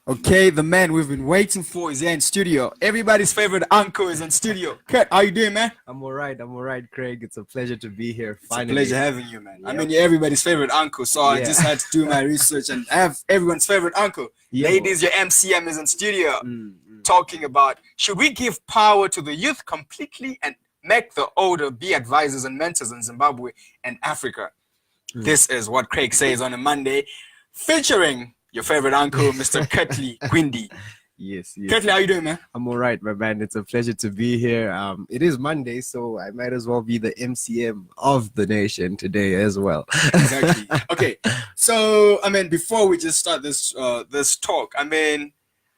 Okay, the man we've been waiting for is here in studio. Everybody's favorite uncle is in studio. Kurt, how you doing, man? I'm all right, Craig. It's a pleasure to be here. It's Finally. a pleasure having you, man. Yep. I mean, you're everybody's favorite uncle, so I Yeah. just had to do my research and have everyone's favorite uncle. Yeah. Ladies, your MCM is in studio Mm. talking about, should we give power to the youth completely and make the older be advisors and mentors in Zimbabwe and Africa? This is what Craig says on a Monday, featuring your favorite uncle, Mr. Curtly Gwindi. Yes. Curtly, how you doing, man? I'm all right, my man. It's a pleasure to be here. It is Monday, so I might as well be the MCM of the nation today as well. Exactly. Okay. So, I mean, before we just start this this talk, I mean,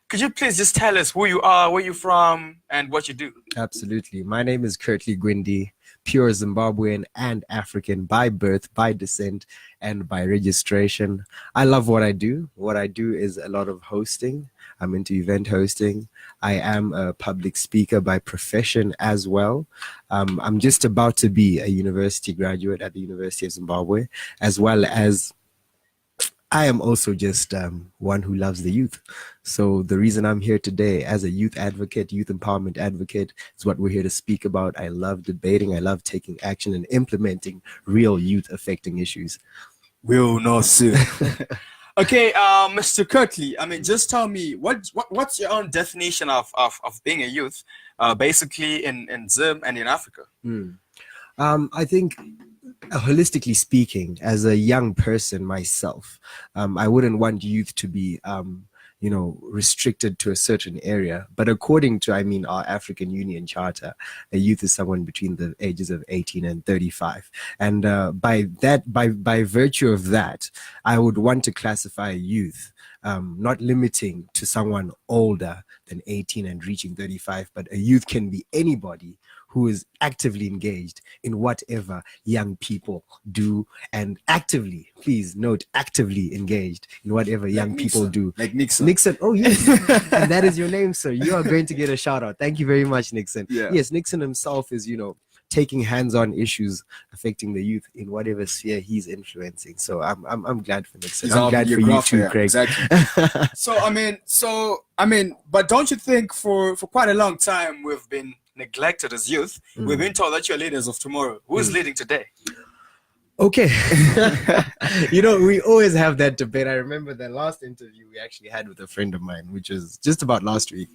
could you please just tell us who you are, where you're from, and what you do? Absolutely. My name is Curtly Gwindi, pure Zimbabwean and African by birth, by descent, and by registration. I love what I do. What I do is a lot of hosting. I'm into event hosting. I am a public speaker by profession as well. I'm just about to be a university graduate at the University of Zimbabwe, as well as I am also just one who loves the youth. So the reason I'm here today as a youth advocate, youth empowerment advocate, is what we're here to speak about. I love debating. I love taking action and implementing real youth affecting issues. We'll know soon. Okay, Mr. Curtly, I mean, just tell me, what's your own definition of being a youth, basically in Zim and in Africa? I think, holistically speaking, as a young person myself, I wouldn't want youth to be, restricted to a certain area. But according to, our African Union Charter, a youth is someone between the ages of 18 and 35. And by virtue of that, I would want to classify youth, not limiting to someone older than 18 and reaching 35, but a youth can be anybody who is actively engaged in whatever young people do, and actively, please note, actively engaged in whatever young people do. Like Nixon. Nixon, oh yes, and that is your name, sir. You are going to get a shout out. Thank you very much, Nixon. Yeah. Yes, Nixon himself is, taking hands-on issues affecting the youth in whatever sphere he's influencing. So I'm glad for Nixon. I'm glad for you too, Craig. Exactly. So I mean, but don't you think for quite a long time we've been neglected as youth? We've been told that you're leaders of tomorrow. Who's leading today? Okay. We always have that debate. I remember the last interview we actually had with a friend of mine, which was just about last week.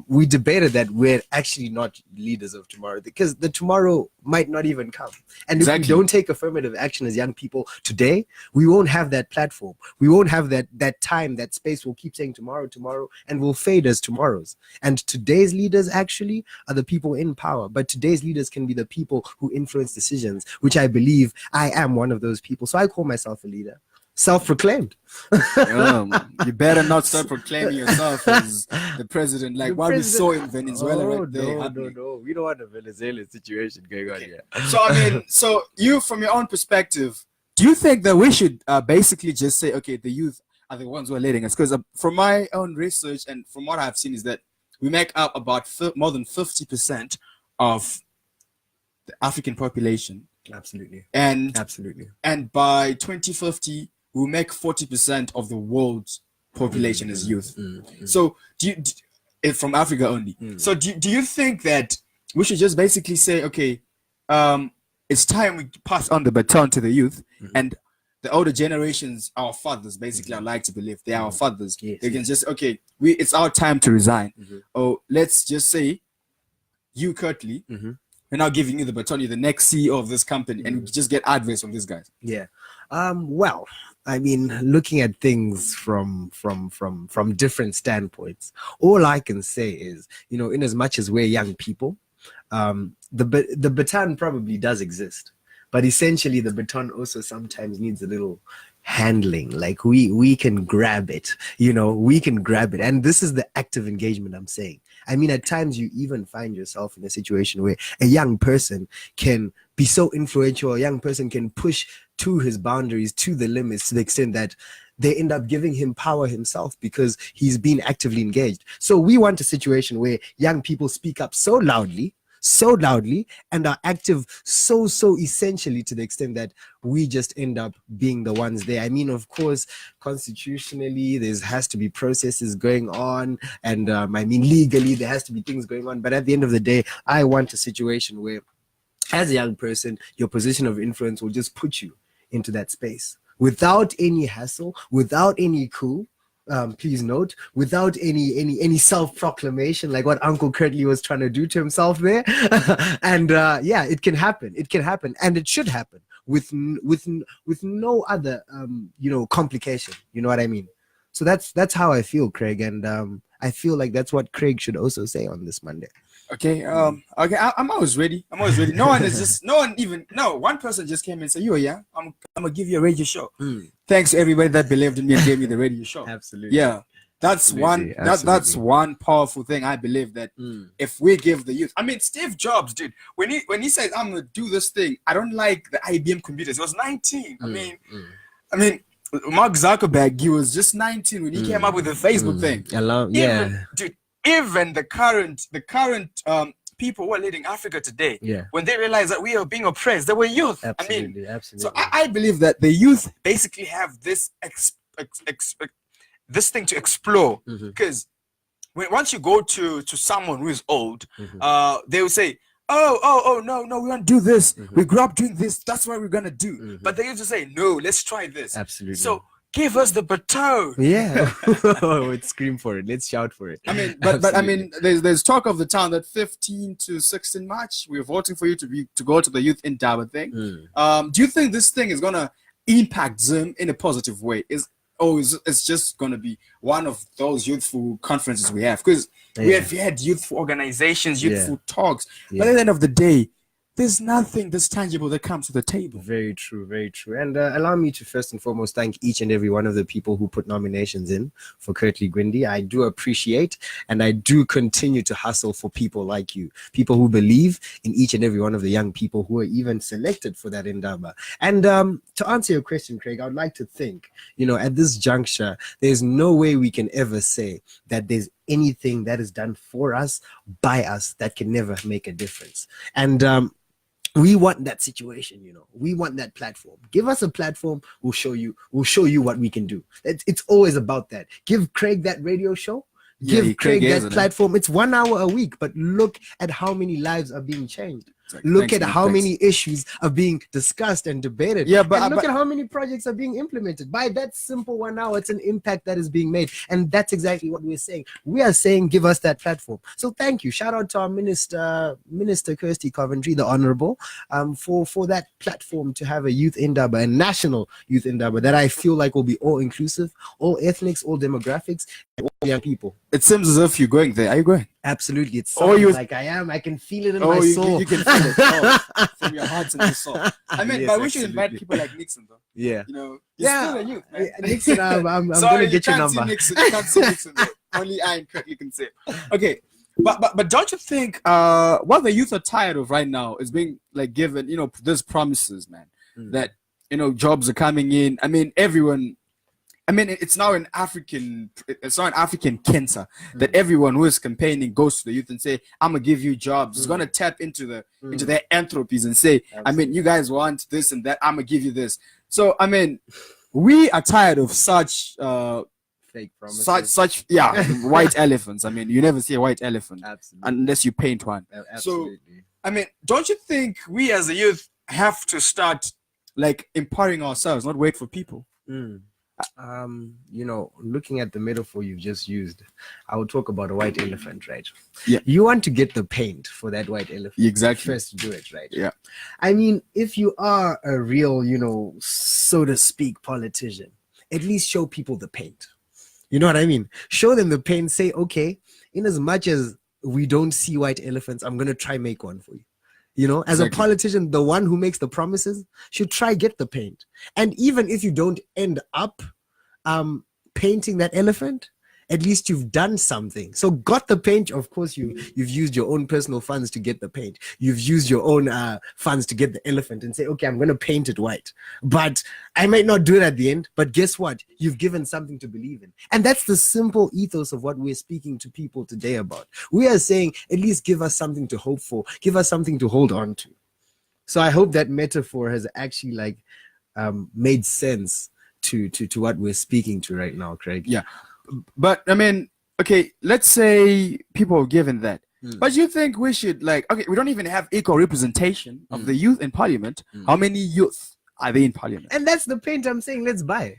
We debated that we're actually not leaders of tomorrow because the tomorrow might not even come. And if we don't take affirmative action as young people today, we won't have that platform. We won't have that time, that space. We'll keep saying tomorrow, and we'll fade as tomorrows. And today's leaders actually are the people in power. But today's leaders can be the people who influence decisions, which I believe I am one of those people. So I call myself a leader. Self-proclaimed. You better not start proclaiming yourself as the president, like what we saw in Venezuela right there. No. We don't want a Venezuelan situation going on here. So I mean, so you, from your own perspective, do you think that we should basically just say, okay, the youth are the ones who are leading us? Because from my own research and from what I've seen is that we make up about more than 50% of the African population. Absolutely. And by 2050, we'll make 40% of the world's population as youth. So from Africa only. So do you think that we should just basically say, okay, it's time we pass on the baton to the youth, and the older generations, our fathers, basically, I like to believe they are our fathers. Yes, they can just, okay, it's our time to resign. Or let's just say, you, Curtly, we're now giving you the baton, you're the next CEO of this company, and we just get advice from these guys. Yeah. Well, I mean, looking at things from different standpoints, all I can say is, in as much as we're young people, the baton probably does exist, but essentially the baton also sometimes needs a little handling. Like we can grab it, we can grab it. And this is the active engagement I'm saying. I mean, at times you even find yourself in a situation where a young person can be so influential, a young person can push to his boundaries, to the limits, to the extent that they end up giving him power himself because he's been actively engaged. So we want a situation where young people speak up so loudly, so loudly and are active so essentially to the extent that we just end up being the ones there. I mean, of course, constitutionally, there has to be processes going on, and I mean, legally, there has to be things going on. But at the end of the day, I want a situation where, as a young person, your position of influence will just put you into that space without any hassle, without any coup. Please note, without any self-proclamation like what Uncle Curtly was trying to do to himself there. And yeah, it can happen, and it should happen with no other complication. You know what I mean? So that's how I feel, Craig, and I feel like that's what Craig should also say on this Monday. Okay, okay, I'm always ready. One person just came and said, I'm gonna give you a radio show. Thanks to everybody that believed in me and gave me the radio show. Absolutely. Yeah. That's one powerful thing. I believe that if we give the youth, I mean, Steve Jobs, dude, when he says I'm gonna do this thing, I don't like the IBM computers. He was 19. I mean, Mark Zuckerberg, he was just 19 when he came up with the Facebook thing. Even the current people who are leading Africa today, when they realize that we are being oppressed, they were youth. Absolutely. So I believe that the youth basically have this this thing to explore, because once you go to someone who is old, they will say, oh no, we won't do this. We grew up doing this. That's what we're gonna do. But they used to say, no, let's try this. Absolutely. So give us the baton. Yeah. Let's scream for it. Let's shout for it. I mean, but I mean, there's talk of the town that 15 to 16 March, we're voting for you to go to the Youth Indaba thing. Do you think this thing is gonna impact Zim in a positive way? It's just gonna be one of those youthful conferences we have? Because we have had youthful organizations, youthful talks, but at the end of the day, there's nothing that's tangible that comes to the table. Very true, very true. And allow me to first and foremost thank each and every one of the people who put nominations in for Curtly Gwindi. I do appreciate, and I do continue to hustle for people like you, people who believe in each and every one of the young people who are even selected for that Indaba. And to answer your question, Craig, I would like to think, at this juncture, there's no way we can ever say that there's anything that is done for us, by us, that can never make a difference. And we want that situation, we want that platform. Give us a platform, we'll show you what we can do. It's always about that. Give Craig that radio show, give Craig that platform. It's 1 hour a week, but look at how many lives are being changed. Look at how many issues are being discussed and debated. Look at how many projects are being implemented. By that simple 1 hour, it's an impact that is being made. And that's exactly what we're saying. We are saying, give us that platform. So thank you. Shout out to our Minister Kirsty Coventry, the Honorable, for that platform to have a Youth Indaba, a national Youth Indaba that I feel like will be all inclusive, all ethnics, all demographics, and all young people. It seems as if you're going there. Are you going? Absolutely. It's something like I am. I can feel it in my soul. You can feel it from your heart and your soul. I mean, yes, but we should invite people like Nixon, though. Yeah. You're still a youth, man. Nixon, I'm going to get your number. You can't see Nixon, though. Only I and Kirk you can say. Okay. But don't you think what the youth are tired of right now is being like given, these promises, man, that, jobs are coming in. I mean, it's now an African cancer that everyone who is campaigning goes to the youth and say, I'm gonna give you jobs. It's gonna tap into their anthropies and say, you guys want this and that, I'm gonna give you this. So we are tired of such fake promises. Such white elephants. You never see a white elephant unless you paint one. Absolutely. So don't you think we as a youth have to start like empowering ourselves, not wait for people? Looking at the metaphor you've just used, I would talk about a white elephant, right? Yeah. You want to get the paint for that white elephant. Exactly. First do it, right? Yeah. If you are a real, so to speak, politician, at least show people the paint. You know what I mean? Show them the paint, say, okay, in as much as we don't see white elephants, I'm going to try make one for you. As a politician, the one who makes the promises should try get the paint. And even if you don't end up painting that elephant, At least you've done something. So got the paint. Of course, you've used your own personal funds to get the paint. You've used your own funds to get the elephant and say, okay, I'm going to paint it white. But I might not do it at the end. But guess what? You've given something to believe in. And that's the simple ethos of what we're speaking to people today about. We are saying, at least give us something to hope for. Give us something to hold on to. So I hope that metaphor has actually made sense to what we're speaking to right now, Craig. Yeah. But I mean, okay, let's say people are given that. But you think we should we don't even have equal representation of the youth in parliament. How many youth are they in parliament? And that's the paint I'm saying, let's buy.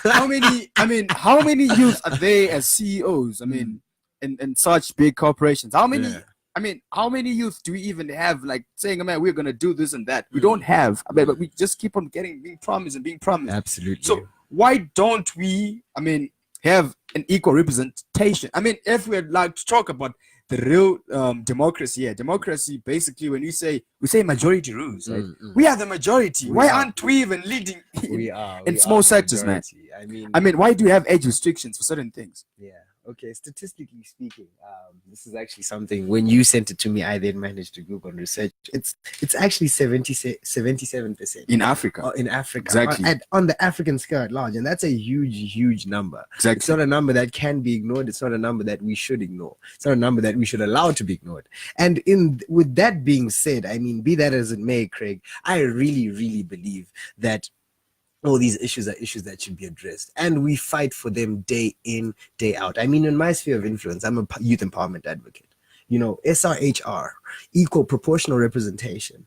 how many youth are they as CEOs? I mean, in such big corporations. How many? Yeah. I mean, how many youth do we even have saying, man, we're gonna do this and that? We don't have. I mean, but we just keep on being promised and being promised. Absolutely. So why don't we? I mean, have an equal representation? I mean, if we'd like to talk about the real democracy, democracy basically, when we say majority rules, right? We are the majority. Why aren't we even leading in small sectors, man? I mean, why do you have age restrictions for certain things? Yeah. Okay, statistically speaking, this is actually something, when you sent it to me, I then managed to Google and research. It's actually 77% in Africa. In Africa, exactly. On the African scale at large, and that's a huge number. Exactly. It's not a number that can be ignored. It's not a number that we should ignore. It's not a number that we should allow to be ignored. And with that being said, I mean, be that as it may, Craig, I really believe that all these issues are issues that should be addressed, and we fight for them day in, day out. I mean, in my sphere of influence, I'm a youth empowerment advocate. You know, SRHR, equal proportional representation,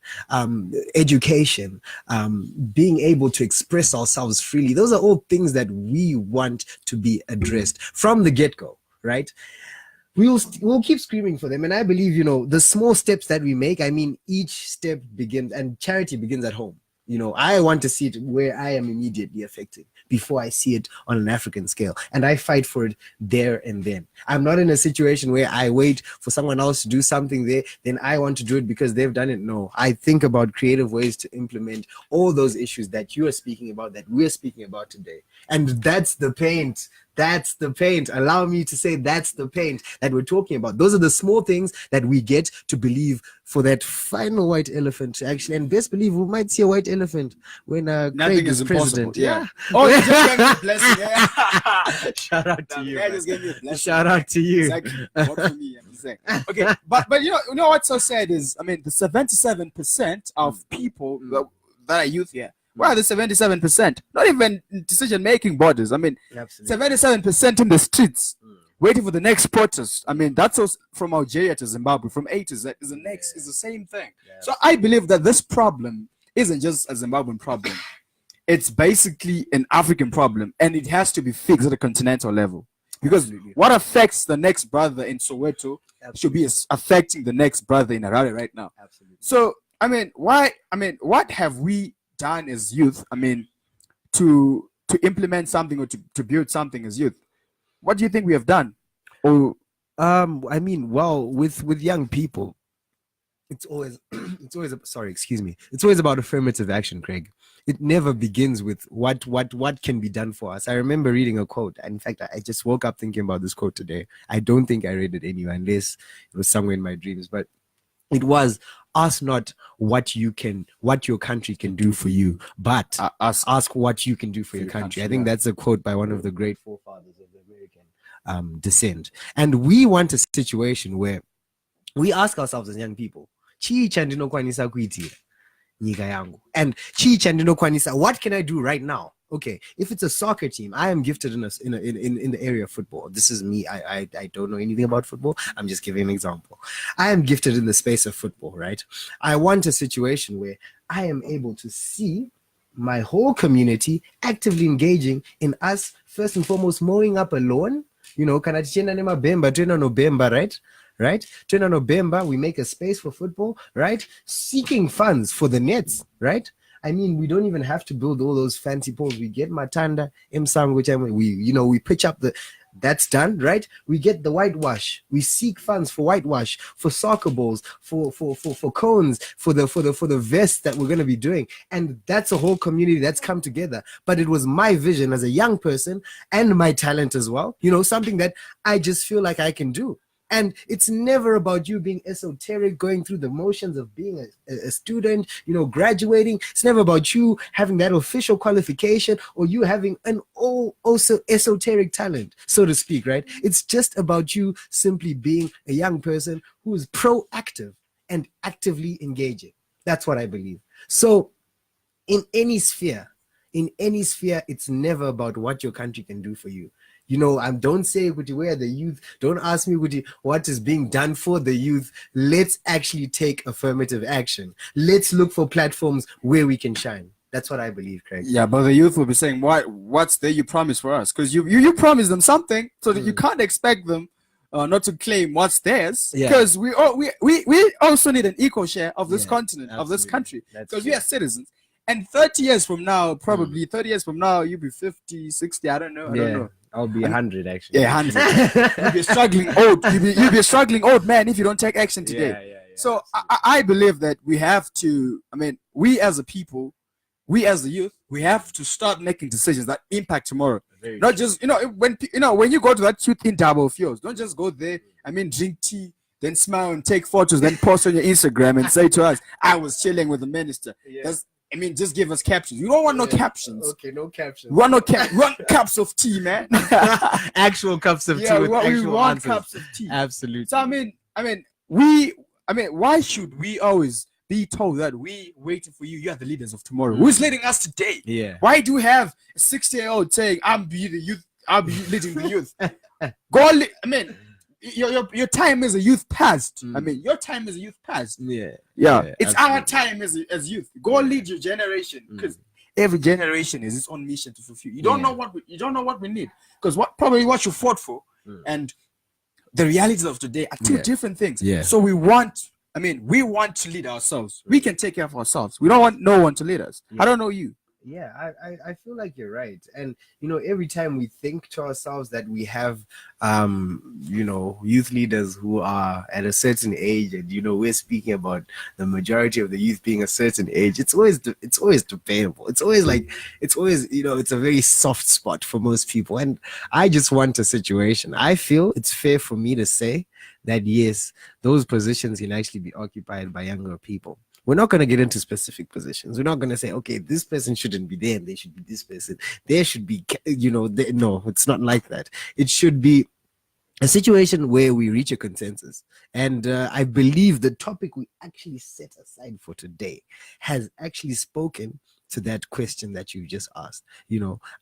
education, being able to express ourselves freely. Those are all things that we want to be addressed from the get-go, right? We'll keep screaming for them. And I believe, you know, the small steps that we make, I mean, each step begins, and charity begins at home. You know, I want to see it where I am immediately affected before I see it on an African scale. And I fight for it there and then. I'm not in a situation where I wait for someone else to do something there, then I want to do it because they've done it. No, I think about creative ways to implement all those issues that you are speaking about, that we're speaking about today. And that's the paint. That's the paint. Allow me to say that's the paint that we're talking about. Those are the small things that we get to believe for that final white elephant, actually. And best believe we might see a white elephant when Craig is president. Yeah. Oh, you just gave me a blessing. Yeah. Shout out to you. I just gave you a blessing. Shout out to you. Exactly. What for me, I'm saying. Okay, but you know what's so sad is, I mean, the 77% of people that are youth here. Well, the 77%, not even decision-making bodies. I mean, 77% in the streets, waiting for the next protest. I mean, that's also from Algeria to Zimbabwe, from A to Z is the same thing. Yeah. So I believe that this problem isn't just a Zimbabwean problem. It's basically an African problem, and it has to be fixed at a continental level. Because what affects the next brother in Soweto should be affecting the next brother in Harare right now. Absolutely. So, what have we done as youth, I mean, to implement something or to build something as youth? What do you think we have done? Or I mean, well, with young people, it's always it's always about affirmative action, Craig. It never begins with what can be done for us. I remember reading a quote. In fact, I just woke up thinking about this quote today. I don't think I read it anywhere unless it was somewhere in my dreams, but it was, ask not what your country can do for you, but ask what you can do for your country. I think that's a quote by one of the great forefathers of the American descent. And we want a situation where we ask ourselves as young people, chicha ndinokwanisa kuitira nyika yangu, and chicha ndinokwanisa, what can I do right now? Okay, if it's a soccer team, I am gifted in the area of football. This is me. I don't know anything about football. I'm just giving an example. I am gifted in the space of football, right? I want a situation where I am able to see my whole community actively engaging in us, first and foremost, mowing up a lawn. You know, right? Right? Tena November, we make a space for football, right? Seeking funds for the nets, right? I mean, we don't even have to build all those fancy poles. We get Matanda, Msang, which we pitch up That's done, right? We get the whitewash. We seek funds for whitewash, for soccer balls, for cones, for the vests that we're going to be doing. And that's a whole community that's come together. But it was my vision as a young person and my talent as well, something that I just feel like I can do. And it's never about you being esoteric, going through the motions of being a student, graduating. It's never about you having that official qualification or you having an also esoteric talent, so to speak, right? It's just about you simply being a young person who is proactive and actively engaging. That's what I believe. So in any sphere, it's never about what your country can do for you. Don't say where the youth. Don't ask me what is being done for the youth. Let's actually take affirmative action. Let's look for platforms where we can shine. That's what I believe, Craig. Yeah, but the youth will be saying, what's there you promise for us? Because you promise them something, so that you can't expect them not to claim what's theirs. Because we also need an equal share of this continent, absolutely, of this country. Because we are citizens. And 30 years from now, probably 30 years from now, you'll be 50, 60, I don't know. I'll be 100 actually. Yeah, 100. You'll be struggling old. You'll be a struggling old man if you don't take action today. Yeah, so I believe that we have to, we as a people, we as the youth, we have to start making decisions that impact tomorrow. Not just, when you go to that youth interval of yours, don't just go there, drink tea, then smile and take photos, then post on your Instagram and say to us, I was chilling with the minister. Just give us captions. You don't want no captions. Okay, no captions. We want cups of tea, man. Actual cups of tea. We want answers. Cups of tea. Absolutely. So why should we always be told that we waiting for you? You are the leaders of tomorrow. Who's leading us today? Yeah. Why do you have a 60-year-old saying, I'll be the youth, I'll be leading the youth? Go your time as a youth past. Your time as a youth past. Yeah. It's absolutely our time as youth. Go lead your generation, because every generation is its own mission to fulfill. You don't know what we need, because what you fought for and the realities of today are two different things. Yeah. So we want to lead ourselves. We can take care of ourselves. We don't want no one to lead us. I don't know you. Yeah, I feel like you're right. And, every time we think to ourselves that we have, youth leaders who are at a certain age, and, we're speaking about the majority of the youth being a certain age, it's always debatable. It's always it's a very soft spot for most people. And I just want a situation. I feel it's fair for me to say that, yes, those positions can actually be occupied by younger people. We're not going to get into specific positions. We're not going to say, okay, this person shouldn't be there and they should be this person. There should be, no, it's not like that. It should be a situation where we reach a consensus. And I believe the topic we actually set aside for today has actually spoken to that question that you just asked.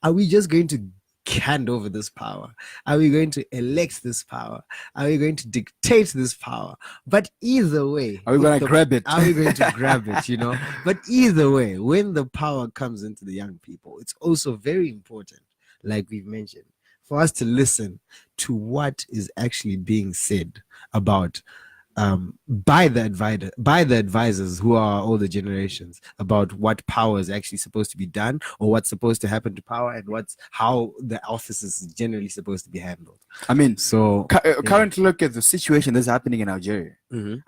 Are we just going to hand over this power? Are we going to elect this power? Are we going to dictate this power? But either way, are we going to grab it? Are we going to grab it? But either way, when the power comes into the young people, it's also very important, like we've mentioned, for us to listen to what is actually being said about by the advisors who are older generations, about what power is actually supposed to be done, or what's supposed to happen to power, and how the office is generally supposed to be handled. Currently look at the situation that's happening in Algeria. An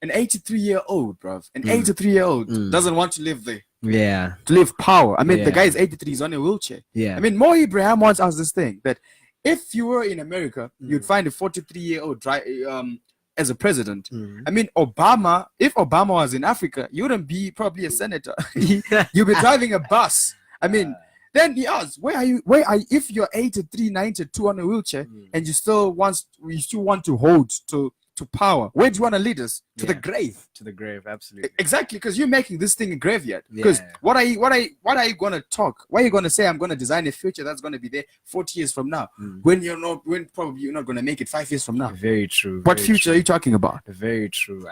83-year-old, bruv. An 83-year-old doesn't want to live there. Yeah. To live power. The guy is 83, he's on a wheelchair. Yeah. Mo Ibrahim once asked this thing, that if you were in America, you'd find a 43-year-old as a president. Obama, if Obama was in Africa, you wouldn't be probably a senator. You'd be driving a bus. Then he asks, where are you if you're 83, 92 on a wheelchair and you still want to hold to power, where do you want to lead us? To the grave. To the grave, absolutely. Exactly, because you're making this thing a graveyard. Because what are you gonna talk? Why are you gonna say I'm gonna design a future that's gonna be there 40 years from now? When probably you're not gonna make it 5 years from now. Very true. What future are you talking about? Very true.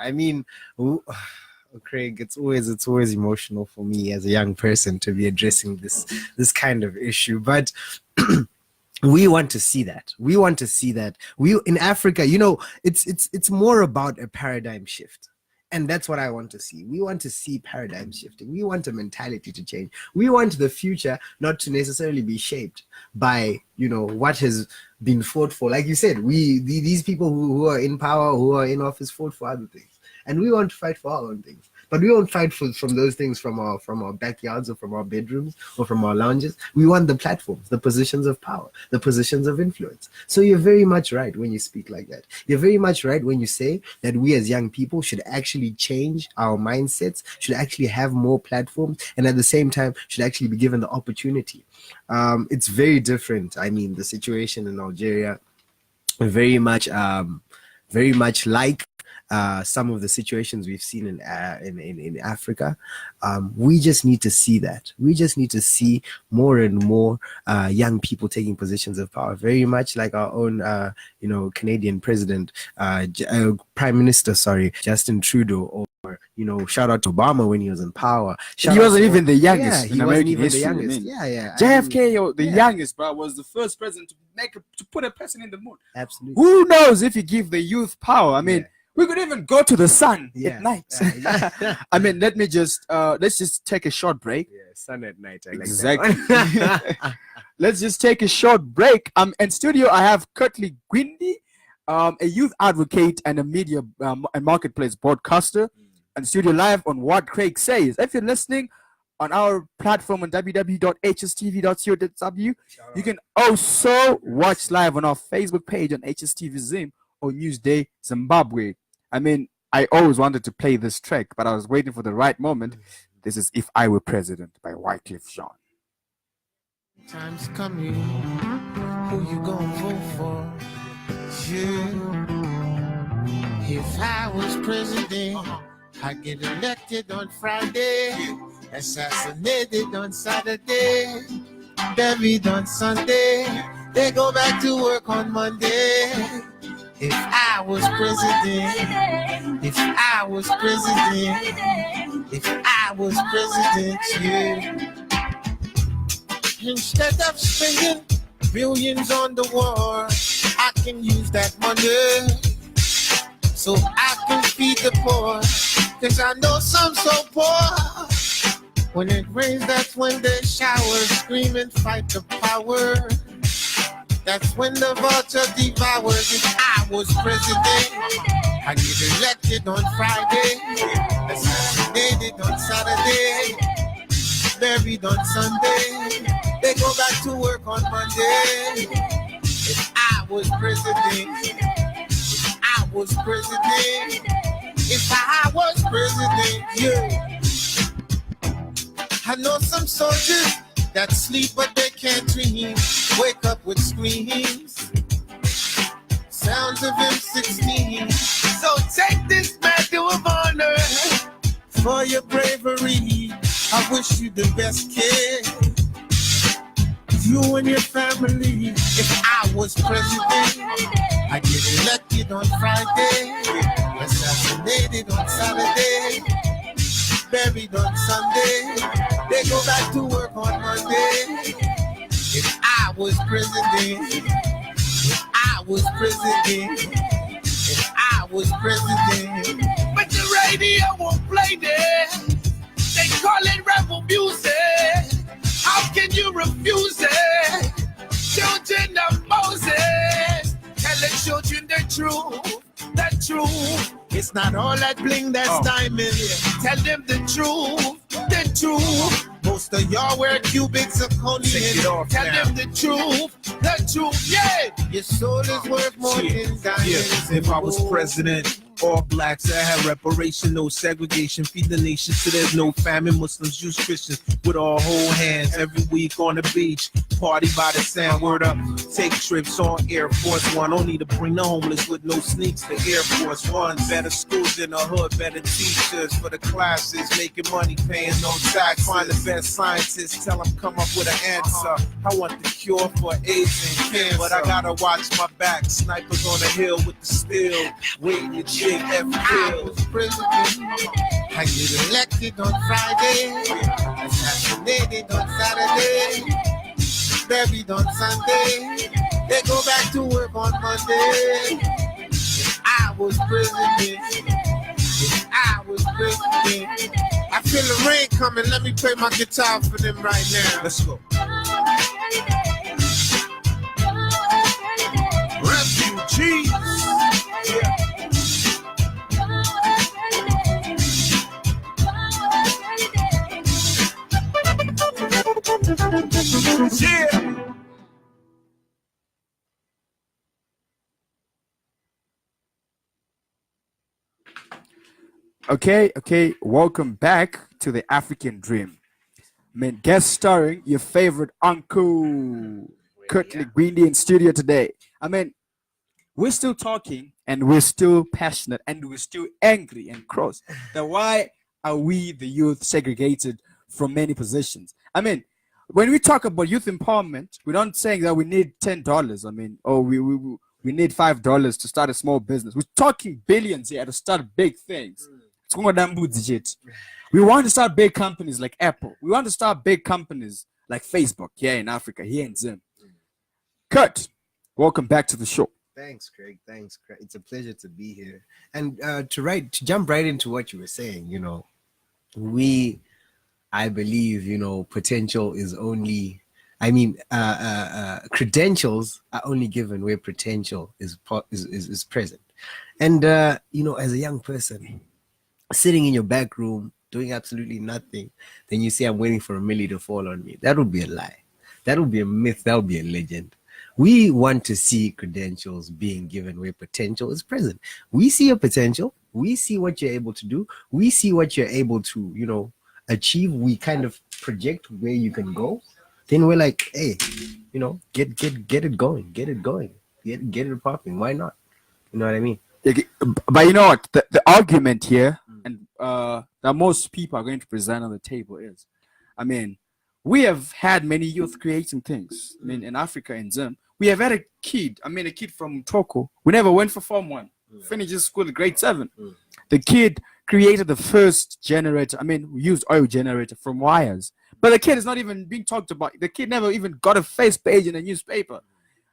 Craig, it's always emotional for me as a young person to be addressing this kind of issue. But we want to see that. We in Africa, it's more about a paradigm shift. And that's what I want to see. We want to see paradigm shifting. We want a mentality to change. We want the future not to necessarily be shaped by, what has been fought for. Like you said, these people who are in power, who are in office, fought for other things. And we want to fight for our own things. But we won't fight from those things from our backyards or from our bedrooms or from our lounges. We want the platforms, the positions of power, the positions of influence. So you're very much right when you speak like that. You're very much right when you say that we as young people should actually change our mindsets, should actually have more platforms, and at the same time should actually be given the opportunity. It's very different. I mean, the situation in Algeria, very much like some of the situations we've seen in Africa. We just need to see that. We just need to see more and more young people taking positions of power, very much like our own, Canadian president, Prime Minister, Justin Trudeau, or, shout out to Obama when he was in power. He wasn't even the youngest in American history. The youngest. Yeah. JFK, the youngest, bro, was the first president to put a person in the moon. Absolutely. Who knows if you give the youth power? I mean, we could even go to the sun at night. I mean, let's just take a short break. Yeah, sun at night. I like exactly. That. Let's just take a short break. In studio, I have Curtly Gwindi, a youth advocate and a media and marketplace broadcaster. And studio live on What Craig Says. If you're listening on our platform on www.hstv.co.w, you can also watch live on our Facebook page on HSTV Zim or Newsday Zimbabwe. I mean, I always wanted to play this track, but I was waiting for the right moment. This is If I Were President by Wycliffe Jean. Time's coming, who you gonna vote for? Yeah. If I was president, I'd get elected on Friday, assassinated on Saturday, buried on Sunday, they go back to work on Monday. If I was president, if I was president, if I was president, yeah. Instead of spending billions on the war, I can use that money so I can feed the poor. Cause I know some so poor. When it rains, that's when they shower, scream and fight the power. That's when the vulture devours. If I was president, I get elected on Friday, assassinated on Saturday, buried on Sunday, they go back to work on Monday. If I was president, if I was president, if I was president, yeah. I know some soldiers that sleep but they can't dream, wake up with screams, sounds of M16. So take this medal of honor for your bravery. I wish you the best, kid. You and your family. If I was president, I'd get elected on Friday, assassinated on Saturday, buried on Sunday, they go back to work on Monday. If I was president, if I was president, if I was president, but the radio won't play that. They call it rebel music. How can you refuse it? Children of Moses, tell the children the truth, the truth. It's not all that bling that's diamond. Tell them the truth, the truth. Most of y'all wear cubic zirconium. Tell them the truth, yeah. Your soul is worth more than diamonds. If I was president, all blacks, I have reparation, no segregation, feed the nation so there's no famine. Muslims, Jews, Christians, with all whole hands. Every week on the beach, party by the sand. Word up, take trips on Air Force One. Don't need to bring the homeless with no sneaks to Air Force One. Better schools in the hood, better teachers for the classes, making money, paying no tax. Find the best scientists, tell them come up with an answer. I want the cure for AIDS and cancer, but I gotta watch my back. Snipers on the hill with the steel, waiting to F I was president, I get elected on Friday, assassinated on Saturday, buried on Sunday, they go back to work on Monday. If I was president, if I I feel the rain coming. Let me play my guitar for them right now. Let's go. Refugees. Yeah. Okay. Welcome back to the African Dream. Guest starring your favorite uncle, Curtly Gwindi in studio today. We're still talking and we're still passionate and we're still angry and cross. Then why are we, the youth, segregated from many positions? When we talk about youth empowerment, we're not saying that we need $10. Or we need $5 to start a small business. We're talking billions here to start big things. We want to start big companies like Apple. We want to start big companies like Facebook here in Africa, here in Zim. Kurt, welcome back to the show. Thanks, Craig. It's a pleasure to be here. And to jump right into what you were saying, I believe, potential is only, credentials are only given where potential is present. And, as a young person, sitting in your back room, doing absolutely nothing, then you say, I'm waiting for $1 million to fall on me. That would be a lie. That would be a myth. That would be a legend. We want to see credentials being given where potential is present. We see your potential. We see what you're able to do. We see what you're able to, achieve. We kind of project where you can go. Then we're like, hey, get it going, get it popping. Why not? You know what I mean? But you know what? The argument here, and that most people are going to present on the table is, we have had many youth creating things. In Africa, in Zim, we have had a kid from Toko. We never went for Form 1. Finished school at grade 7. The kid created the first generator. We used oil generator from wires. But the kid is not even being talked about. The kid never even got a face page in a newspaper.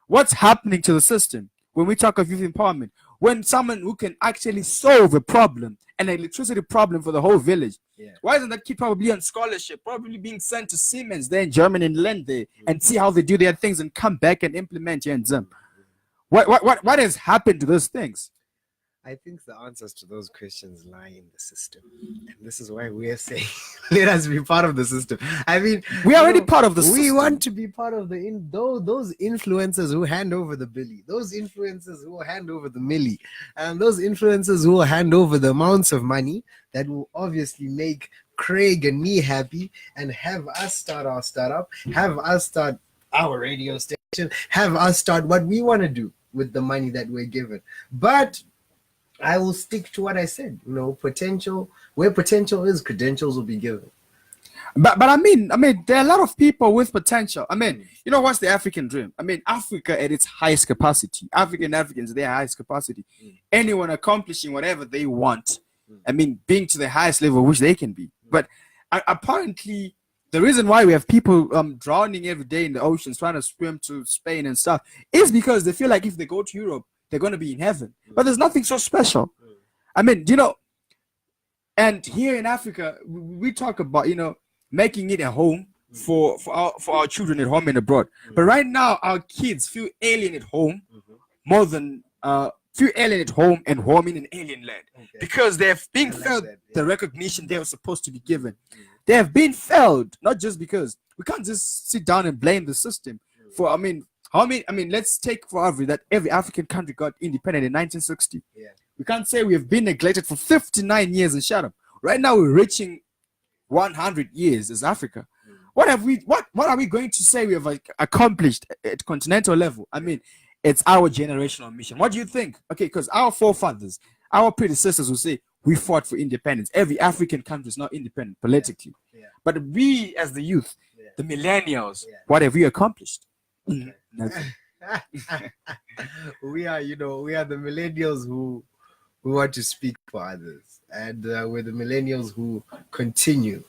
What's happening to the system when we talk of youth empowerment? When someone who can actually solve a problem, an electricity problem for the whole village, why isn't that kid probably on scholarship, probably being sent to Siemens there in Germany and learn there and see how they do their things and come back and implement here in Zim? What has happened to those things? I think the answers to those questions lie in the system. And this is why we are saying, let us be part of the system. We are already part of the system. We want to be part of those influencers who hand over the billy, those influencers who will hand over the milli, and those influencers who will hand over the amounts of money that will obviously make Craig and me happy and have us start our startup, have us start our radio station, have us start what we want to do with the money that we're given. But I will stick to what I said. Potential, where potential is, credentials will be given. But there are a lot of people with potential. What's the African dream? Africa at its highest capacity. Africans, their highest capacity. Anyone accomplishing whatever they want. Being to the highest level which they can be. But apparently, the reason why we have people drowning every day in the oceans trying to swim to Spain and stuff is because they feel like if they go to Europe, they're going to be in heaven. But there's nothing so special. And here in Africa, we talk about, making it a home for our children at home and abroad. But right now, our kids feel alien at home more than feel alien at home and home in an alien land. Because they have been failed the recognition they were supposed to be given. They have been failed, not just because we can't just sit down and blame the system for, let's take for average that every African country got independent in 1960. We can't say we have been neglected for 59 years and shut up. Right now we're reaching 100 years as Africa. What are we going to say we have accomplished at continental level? It's our generational mission. What do you think? Okay, because our forefathers, our predecessors will say we fought for independence. Every African country is not independent politically. But we as the youth, the millennials, what have we accomplished? We are the millennials who want to speak for others, and we're the millennials who continue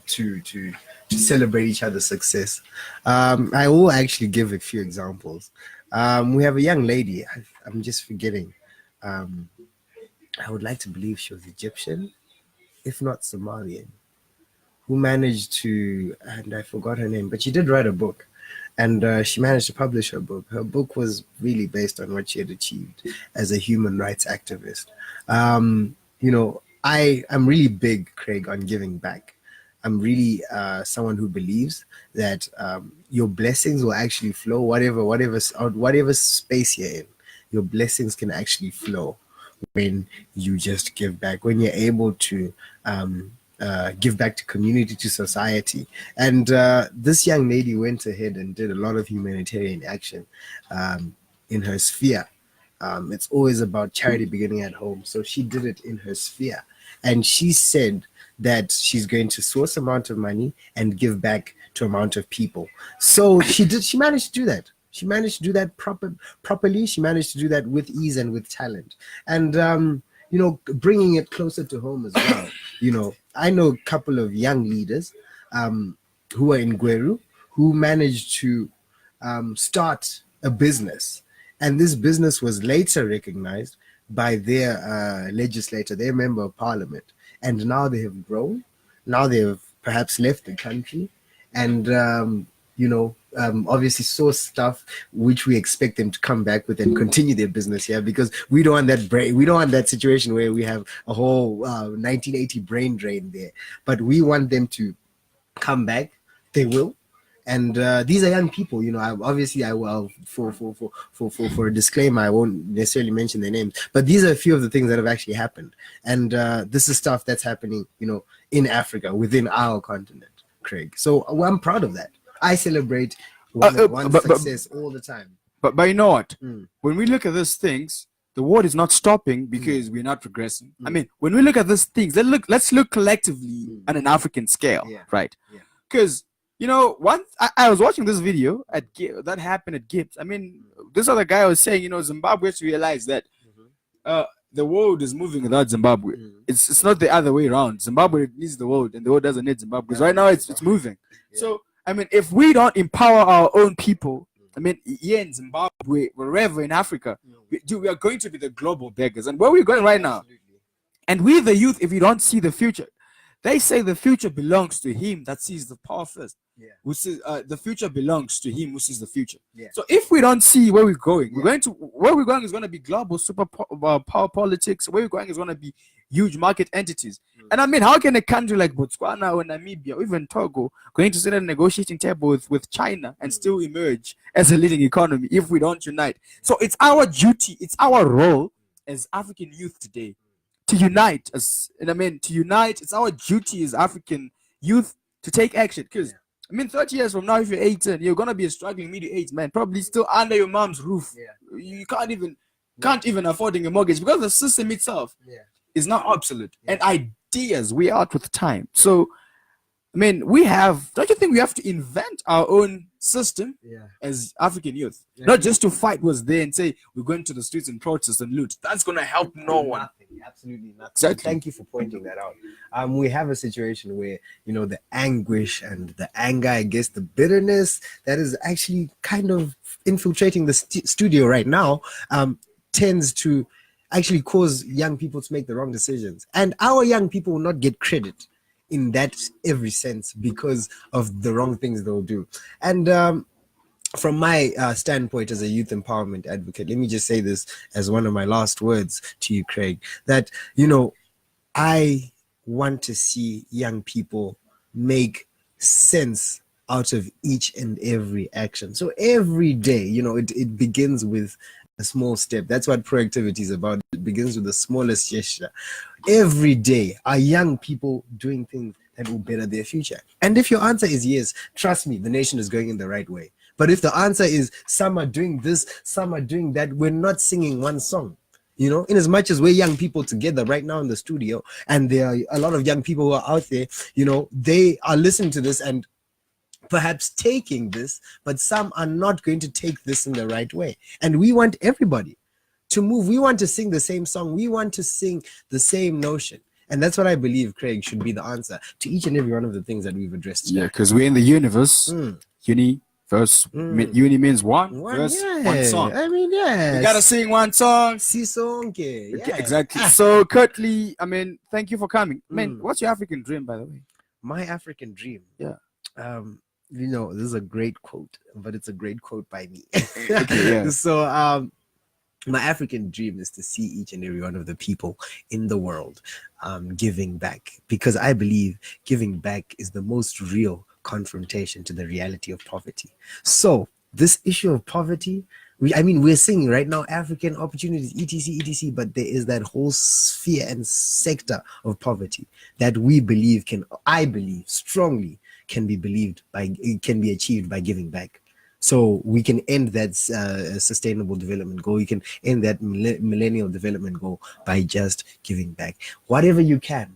to celebrate each other's success. I will actually give a few examples. We have a young lady, I'm just forgetting, I would like to believe she was Egyptian, if not Somalian, who managed to, and I forgot her name, but she did write a book. And she managed to publish her book. Her book was really based on what she had achieved as a human rights activist. You know, I'm really big, Craig, on giving back. I'm really someone who believes that your blessings will actually flow, whatever space you're in. Your blessings can actually flow when you just give back, when you're able to give back to community, to society. And this young lady went ahead and did a lot of humanitarian action in her sphere. It's always about charity beginning at home. So she did it in her sphere. And she said that she's going to source amount of money and give back to amount of people. So she managed to do that. She managed to do that properly. She managed to do that with ease and with talent. And, you know, bringing it closer to home as well. You know, I know a couple of young leaders who are in Gweru who managed to start a business. And this business was later recognized by their legislator, their member of parliament. And now they have grown. Now they have perhaps left the country. And, you know, obviously source stuff which we expect them to come back with and continue their business here, because we don't want that situation where we have a whole 1980 brain drain there. But we want them to come back. They will. And these are young people, you know. I will, for a disclaimer, I won't necessarily mention their names, but these are a few of the things that have actually happened. And this is stuff that's happening, you know, in Africa, within our continent, Craig. So I'm proud of that. I celebrate one success all the time. But you know what? When we look at these things, the world is not stopping because we're not progressing. I mean, when we look at these things, let's look collectively on an African scale, right? Because you know, I was watching this video that happened at Gibbs. I mean, this other guy was saying, you know, Zimbabwe has to realize that the world is moving without Zimbabwe. It's not the other way around. Zimbabwe needs the world, and the world doesn't need Zimbabwe. Because right now it's moving. So I mean, if we don't empower our own people, I mean, here in Zimbabwe, wherever in Africa, we are going to be the global beggars. And where we're going right now, and we the youth, if we don't see the future, they say the future belongs to him that sees the power first. Who says the future belongs to him who sees the future. So if we don't see where we're going, where we're going is going to be global super power politics. Where we're going is going to be huge market entities. And I mean, how can a country like Botswana or Namibia or even Togo going to sit at a negotiating table with China and still emerge as a leading economy if we don't unite? So it's our duty, it's our role as African youth today to unite. It's our duty as African youth to take action. Because I mean, 30 years from now, if you're 18, you're gonna be a struggling middle-aged man, probably still under your mom's roof. You can't even affording a mortgage because the system itself is not obsolete. And ideas, we're out with time. So I mean, don't you think we have to invent our own system as African youth? Not just to fight what's there and say we're going to the streets and protest and loot. That's going to help no one. Absolutely nothing. Exactly. Thank you for pointing that out. We have a situation where, you know, the anguish and the anger, I guess the bitterness that is actually kind of infiltrating the studio right now tends to actually cause young people to make the wrong decisions. And our young people will not get credit in that every sense because of the wrong things they'll do. And from my standpoint as a youth empowerment advocate, let me just say this as one of my last words to you, Craig, that, you know, I want to see young people make sense out of each and every action. So every day, you know, it begins with a small step. That's what proactivity is about. It begins with the smallest gesture. Every day, are young people doing things that will better their future? And if your answer is yes, trust me, the nation is going in the right way. But if the answer is some are doing this, some are doing that, we're not singing one song. You know, in as much as we're young people together right now in the studio, and there are a lot of young people who are out there, you know, they are listening to this and perhaps taking this, but some are not going to take this in the right way. And we want everybody to move. We want to sing the same song. We want to sing the same notion. And that's what I believe, Craig, should be the answer to each and every one of the things that we've addressed today. Yeah, because we're in the universe. Verse uni means one. Verse yeah. one song. I mean, yeah. You gotta sing one song. Sisonke. Yeah. Exactly. So Curtly, I mean, thank you for coming. Man, what's your African dream, by the way? My African dream. Yeah. You know, this is a great quote, but it's a great quote by me. Okay, yeah. So my African dream is to see each and every one of the people in the world giving back, because I believe giving back is the most real confrontation to the reality of poverty. So this issue of poverty, we're seeing right now African opportunities, etc, but there is that whole sphere and sector of poverty that I believe strongly can be achieved by giving back. So we can end that sustainable development goal. You can end that millennial development goal by just giving back. Whatever you can,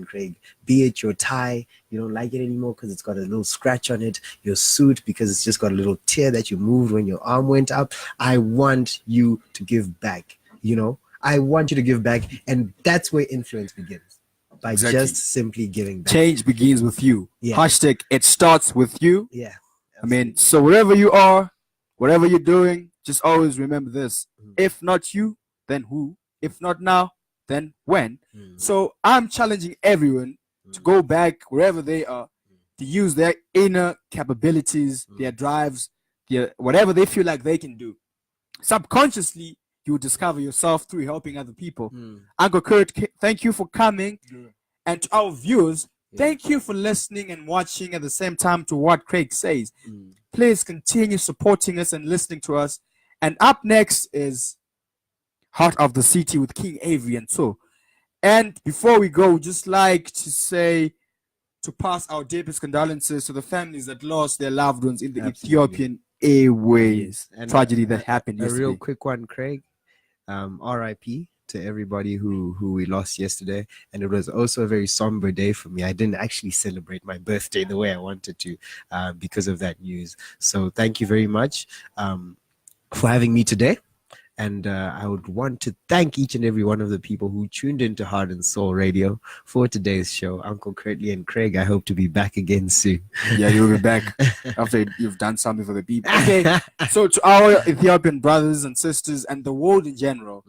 Craig. Be it your tie, you don't like it anymore because it's got a little scratch on it. Your suit, because it's just got a little tear that you moved when your arm went up. I want you to give back. I want you to give back, and that's where influence begins. By just simply giving back. Change begins with you. Yeah. Hashtag it starts with you. Yeah. I mean, so wherever you are, whatever you're doing, just always remember this. If not you, then who? If not now, then when? So I'm challenging everyone to go back wherever they are, to use their inner capabilities, their drives, whatever they feel like they can do. Subconsciously, you will discover yourself through helping other people. Uncle Kurt, thank you for coming. And to our viewers, thank you for listening and watching at the same time to what Craig says. Please continue supporting us and listening to us. And up next is Heart of the City with King Avery and so. And before we go, just like to pass our deepest condolences to the families that lost their loved ones in the Ethiopian Airways tragedy that happened yesterday. A real quick one, Craig. RIP to everybody who we lost yesterday, and it was also a very somber day for me. I didn't actually celebrate my birthday the way I wanted to because of that news. So thank you very much for having me today. And I would want to thank each and every one of the people who tuned into Heart and Soul Radio for today's show. Uncle Curtly and Craig, I hope to be back again soon. Yeah, you'll be back after you've done something for the people. Okay, so to our Ethiopian brothers and sisters and the world in general,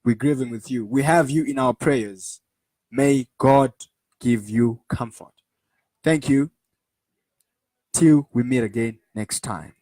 we're grieving with you. We have you in our prayers. May God give you comfort. Thank you. Till we meet again next time.